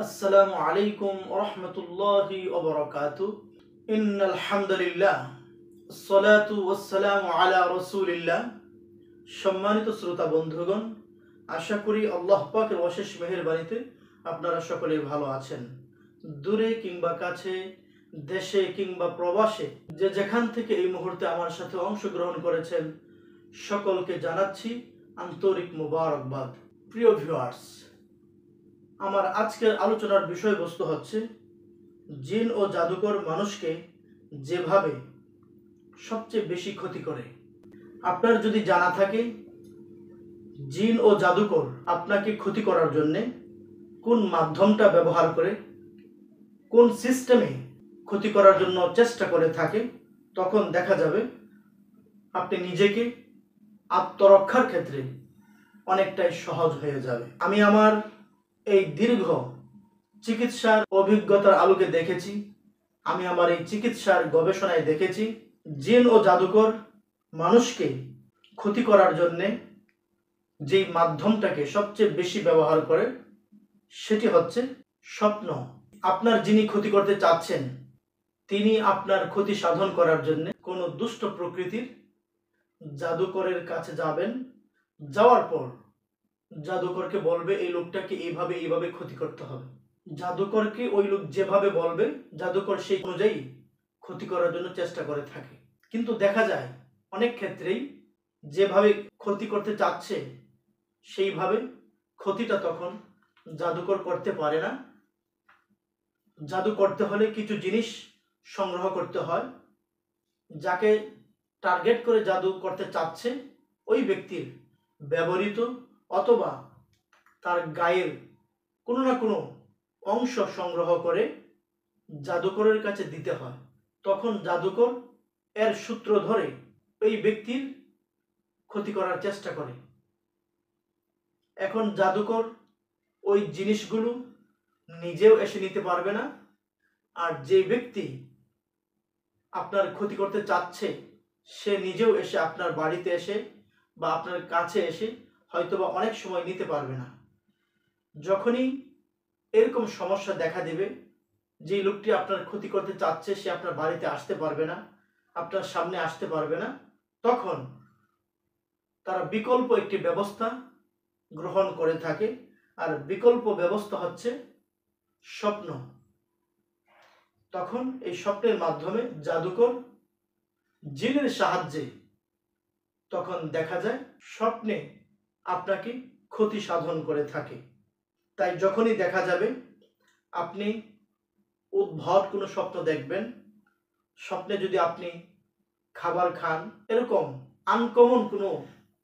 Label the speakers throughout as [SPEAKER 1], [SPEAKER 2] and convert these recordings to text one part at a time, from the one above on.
[SPEAKER 1] আসসালামু আলাইকুম ওয়া রাহমাতুল্লাহি ওয়া বারাকাতুহু। ইন্নাল হামদুলিল্লাহ আসসালাতু ওয়াসসালামু আলা রাসূলিল্লাহ। সম্মানিত শ্রোতা বন্ধুগণ, আশা করি আল্লাহ পাকের অশেষ মেহেরবানিতে আপনারা সকলে ভালো আছেন। দূরে কিংবা কাছে, দেশে কিংবা প্রবাসে যে যেখান থেকে এই মুহূর্তে আমার সাথে অংশগ্রহণ করেছেন, সকলকে জানাচ্ছি আন্তরিক মোবারকবাদ। প্রিয় ভিউয়ার্স, আমার আজকের আলোচনার বিষয়বস্তু হচ্ছে জিন ও জাদুকর মানুষকে যেভাবে সবচেয়ে বেশি ক্ষতি করে। আপনার যদি জানা থাকে জিন ও জাদুকর আপনাকে ক্ষতি করার জন্যে কোন মাধ্যমটা ব্যবহার করে, কোন সিস্টেমে ক্ষতি করার জন্য চেষ্টা করে থাকে, তখন দেখা যাবে আপনি নিজেকে আত্মরক্ষার ক্ষেত্রে অনেকটাই সহজ হয়ে যাবে। আমি আমার এই দীর্ঘ চিকিৎসার অভিজ্ঞতার আলোকে দেখেছি, আমি আমার এই চিকিৎসার গবেষণায় দেখেছি, জিন ও জাদুকর মানুষকে ক্ষতি করার জন্যে যেই মাধ্যমটাকে সবচেয়ে বেশি ব্যবহার করে সেটি হচ্ছে স্বপ্ন। আপনার যিনি ক্ষতি করতে চাচ্ছেন তিনি আপনার ক্ষতি সাধন করার জন্য কোনো দুষ্ট প্রকৃতির জাদুকরের কাছে যাবেন। যাওয়ার পর জাদুকরকে বলবে এই লোকটাকে এইভাবে এইভাবে ক্ষতি করতে হবে। জাদুকরকে ওই লোক যেভাবে বলবে জাদুকর সেই অনুযায়ী ক্ষতি করার জন্য চেষ্টা করে থাকে। কিন্তু দেখা যায় অনেক ক্ষেত্রেই যেভাবে ক্ষতি করতে চাচ্ছে সেইভাবে ক্ষতিটা তখন জাদুকর করতে পারে না। জাদু করতে হলে কিছু জিনিস সংগ্রহ করতে হয়। যাকে টার্গেট করে জাদু করতে চাচ্ছে ওই ব্যক্তির ব্যবহৃত অথবা তার গায়ের কোনো না কোনো অংশ সংগ্রহ করে জাদুকরের কাছে দিতে হয়। তখন জাদুকর এর সূত্র ধরে ওই ব্যক্তির ক্ষতি করার চেষ্টা করে। এখন জাদুকর ওই জিনিসগুলো নিজেও এসে নিতে পারবে না, আর যে ব্যক্তি আপনার ক্ষতি করতে চাচ্ছে সে নিজেও এসে আপনার বাড়িতে এসে বা আপনার কাছে এসে হয়তোবা অনেক সময় নিতে পারবে না। যখনই এরকম সমস্যা দেখা দেবে, যে লোকটি আপনার ক্ষতি করতে চাচ্ছে সে আপনার বাড়িতে আসতে পারবে না, আপনার সামনে আসতে পারবে না, তখন তারা বিকল্প একটি ব্যবস্থা গ্রহণ করে থাকে। আর বিকল্প ব্যবস্থা হচ্ছে স্বপ্ন। তখন এই স্বপ্নের মাধ্যমে জাদুকর জিনের সাহায্যে তখন দেখা যায় স্বপ্নে আপনাকে ক্ষতি সাধন করে থাকে। তাই যখনই দেখা যাবে আপনি উদ্ভট কোনো স্বপ্ন দেখবেন, স্বপ্নে যদি আপনি খাবার খান, এরকম আনকমন কোনো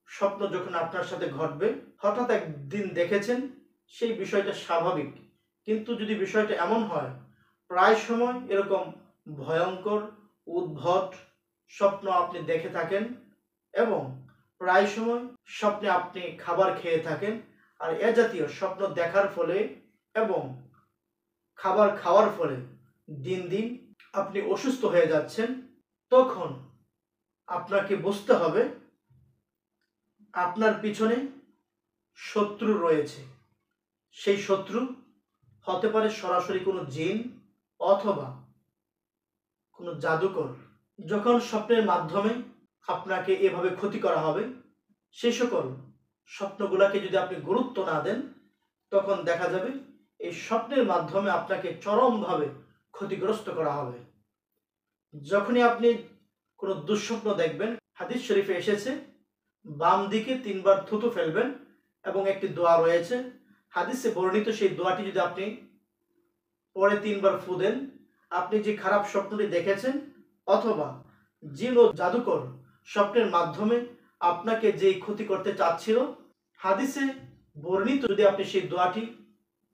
[SPEAKER 1] স্বপ্ন যখন আপনার সাথে ঘটবে, হঠাৎ একদিন দেখেছেন সেই বিষয়টা স্বাভাবিক, কিন্তু যদি বিষয়টা এমন হয় প্রায় সময় এরকম ভয়ঙ্কর উদ্ভট স্বপ্ন আপনি দেখে থাকেন এবং প্রায় সময় স্বপ্নে আপনি খাবার খেয়ে থাকেন, আর এ জাতীয় স্বপ্ন দেখার ফলে এবং খাবার খাওয়ার ফলে দিন দিন আপনি অসুস্থ হয়ে যাচ্ছেন, তখন আপনাকে বুঝতে হবে আপনার পিছনে শত্রু রয়েছে। সেই শত্রু হতে পারে সরাসরি কোনো জিন অথবা কোনো জাদুকর। যখন স্বপ্নের মাধ্যমে আপনাকে এভাবে ক্ষতি করা হবে, সেই সকল স্বপ্নগুলোকে যদি আপনি গুরুত্ব না দেন, তখন দেখা যাবে এই স্বপ্নের মাধ্যমে আপনাকে চরমভাবে ক্ষতিগ্রস্ত করা হবে। যখনই আপনি কোনো দুঃস্বপ্ন দেখবেন, হাদিস শরীফে এসেছে বাম দিকে 3 বার থুতু ফেলবেন এবং একটি দোয়া রয়েছে হাদিসে বর্ণিত, সেই দোয়াটি যদি আপনি পরে 3 বার ফু দেন, আপনি যে খারাপ স্বপ্নটি দেখেছেন অথবা জিন ও জাদুকর স্বপ্নের মাধ্যমে আপনাকে যে ক্ষতি করতে চাচ্ছিল, হাদিসে বর্ণিত যদি আপনি সেই দোয়াটি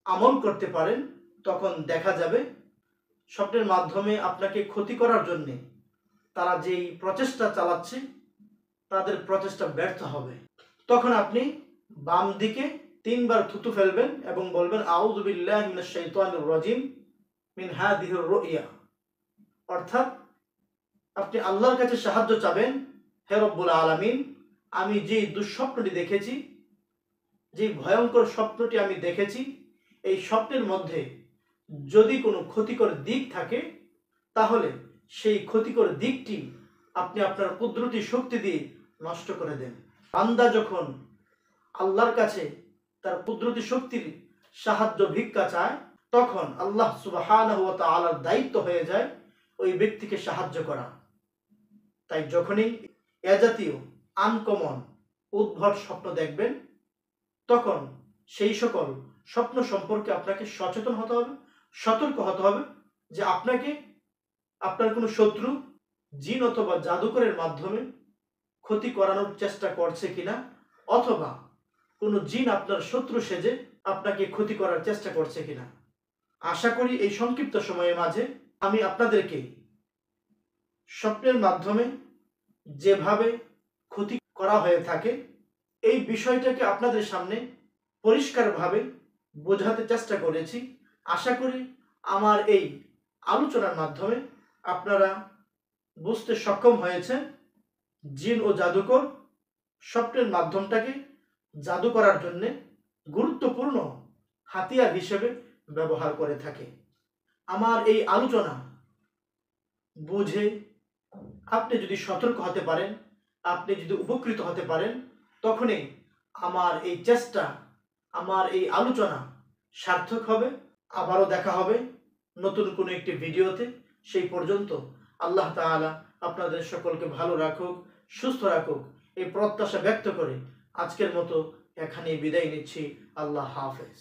[SPEAKER 1] আমল করতে পারেন, তখন দেখা যাবে স্বপ্নের মাধ্যমে আপনাকে ক্ষতি করার জন্যে তারা যেই প্রচেষ্টা চালাচ্ছে তাদের প্রচেষ্টা ব্যর্থ হবে। তখন আপনি বাম দিকে 3 বার থুতু ফেলবেন এবং বলবেন আউযু বিল্লাহি মিনাশ শাইতানির রাজিম মিন হাযিহির রুইয়া। অর্থাৎ আপনি আল্লাহর কাছে সাহায্য চাবেন, হে রব্বুল আলামিন, আমি যে দুঃস্বপ্নটি দেখেছি, যে ভয়ঙ্কর স্বপ্নটি আমি দেখেছি, এই স্বপ্নের মধ্যে যদি কোনো ক্ষতিকর দিক থাকে তাহলে সেই ক্ষতিকর দিকটি আপনি আপনার কুদরতি শক্তি দিয়ে নষ্ট করে দেন। বান্দা যখন আল্লাহর কাছে তার কুদরতি শক্তির সাহায্য ভিক্ষা চায় তখন আল্লাহ সুবহানাহু ওয়া তাআলার দায়িত্ব হয়ে যায় ওই ব্যক্তিকে সাহায্য করা। তাই যখনই এ জাতীয় আনকমন উদ্ভট স্বপ্ন দেখবেন তখন সেই সকল স্বপ্ন সম্পর্কে আপনাকে সচেতন হতে হবে, সতর্ক হতে হবে যে আপনাকে আপনার কোনো শত্রু জিন অথবা জাদুকরের মাধ্যমে ক্ষতি করানোর চেষ্টা করছে কিনা, অথবা কোনো জিন আপনার শত্রু সেজে আপনাকে ক্ষতি করার চেষ্টা করছে কিনা। আশা করি এই সংক্ষিপ্ত সময়ের মাঝে আমি আপনাদেরকে স্বপ্নের মাধ্যমে যেভাবে ক্ষতি করা হয়ে থাকে এই বিষয়টাকে আপনাদের সামনে পরিষ্কারভাবে বোঝাতে চেষ্টা করেছি। আশা করি আমার এই আলোচনার মাধ্যমে আপনারা বুঝতে সক্ষম হয়েছেন জিন ও জাদুকর স্বপ্নের মাধ্যমটাকে জাদু করার জন্য গুরুত্বপূর্ণ হাতিয়ার হিসেবে ব্যবহার করে থাকে। আমার এই আলোচনা বুঝে আপনি যদি সতর্ক হতে পারেন, আপনি যদি উপকৃত হতে পারেন, তখনই আমার এই চেষ্টা, আমার এই আলোচনা সার্থক হবে। আবারও দেখা হবে নতুন কোনো একটি ভিডিওতে। সেই পর্যন্ত আল্লাহ তাআলা আপনাদের সকলকে ভালো রাখুক, সুস্থ রাখুক এই প্রত্যাশা ব্যক্ত করে আজকের মতো এখানেই বিদায় নিচ্ছি। আল্লাহ হাফেজ।